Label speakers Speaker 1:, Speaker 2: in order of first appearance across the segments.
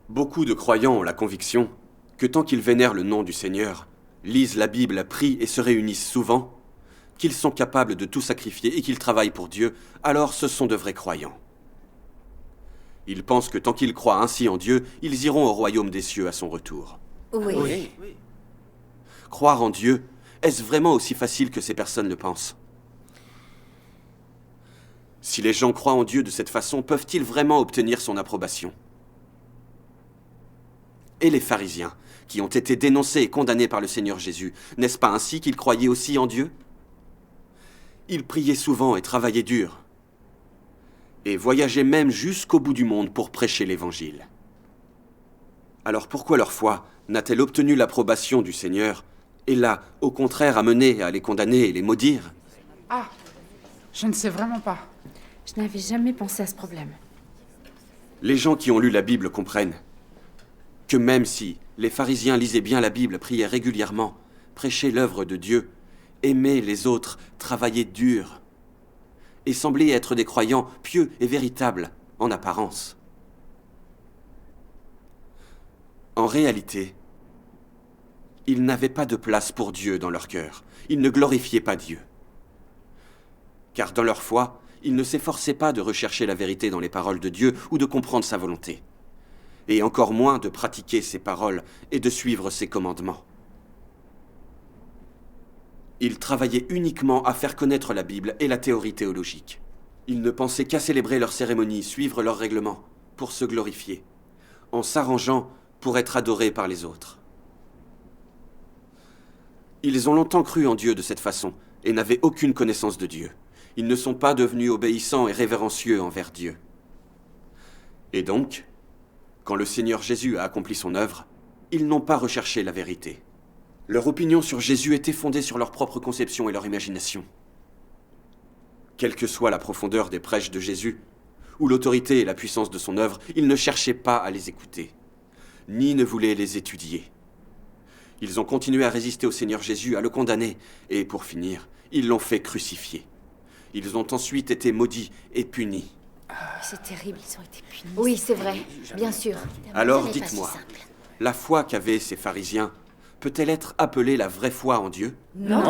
Speaker 1: Beaucoup de croyants ont la conviction que tant qu'ils vénèrent le nom du Seigneur, lisent la Bible, prient et se réunissent souvent, qu'ils sont capables de tout sacrifier et qu'ils travaillent pour Dieu, alors ce sont de vrais croyants. Ils pensent que tant qu'ils croient ainsi en Dieu, ils iront au royaume des cieux à son retour.
Speaker 2: Oui.
Speaker 1: Croire en Dieu, est-ce vraiment aussi facile que ces personnes le pensent? Si les gens croient en Dieu de cette façon, peuvent-ils vraiment obtenir son approbation? Et les pharisiens, qui ont été dénoncés et condamnés par le Seigneur Jésus, n'est-ce pas ainsi qu'ils croyaient aussi en Dieu? Ils priaient souvent et travaillaient dur, et voyageaient même jusqu'au bout du monde pour prêcher l'Évangile. Alors pourquoi leur foi n'a-t-elle obtenu l'approbation du Seigneur, et l'a, au contraire, amené à les condamner et les maudire?
Speaker 3: Ah, je ne sais vraiment pas.
Speaker 2: Je n'avais jamais pensé à ce problème.
Speaker 1: Les gens qui ont lu la Bible comprennent que même si les pharisiens lisaient bien la Bible, priaient régulièrement, prêchaient l'œuvre de Dieu, aimaient les autres, travaillaient dur, et semblaient être des croyants pieux et véritables en apparence, en réalité, ils n'avaient pas de place pour Dieu dans leur cœur. Ils ne glorifiaient pas Dieu. Car dans leur foi, ils ne s'efforçaient pas de rechercher la vérité dans les paroles de Dieu ou de comprendre sa volonté, et encore moins de pratiquer ses paroles et de suivre ses commandements. Ils travaillaient uniquement à faire connaître la Bible et la théorie théologique. Ils ne pensaient qu'à célébrer leurs cérémonies, suivre leurs règlements, pour se glorifier, en s'arrangeant pour être adorés par les autres. Ils ont longtemps cru en Dieu de cette façon et n'avaient aucune connaissance de Dieu. Ils ne sont pas devenus obéissants et révérencieux envers Dieu. Et donc, quand le Seigneur Jésus a accompli son œuvre, ils n'ont pas recherché la vérité. Leur opinion sur Jésus était fondée sur leur propre conception et leur imagination. Quelle que soit la profondeur des prêches de Jésus, ou l'autorité et la puissance de son œuvre, ils ne cherchaient pas à les écouter, ni ne voulaient les étudier. Ils ont continué à résister au Seigneur Jésus, à le condamner, et pour finir, ils l'ont fait crucifier. Ils ont ensuite été maudits et punis.
Speaker 2: C'est terrible, ils ont été punis.
Speaker 4: Oui, c'est vrai, bien sûr.
Speaker 1: Alors
Speaker 2: Ce n'est pas si
Speaker 1: dites-moi,
Speaker 2: simple.
Speaker 1: la foi qu'avaient ces pharisiens peut-elle être appelée la vraie foi en Dieu?
Speaker 2: Non.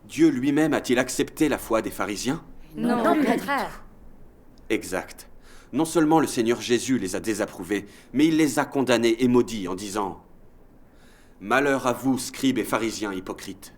Speaker 1: Dieu lui-même a-t-il accepté la foi des pharisiens?
Speaker 4: Non, au contraire.
Speaker 1: Exact. Non seulement le Seigneur Jésus les a désapprouvés, mais il les a condamnés et maudits en disant « Malheur à vous, scribes et pharisiens hypocrites !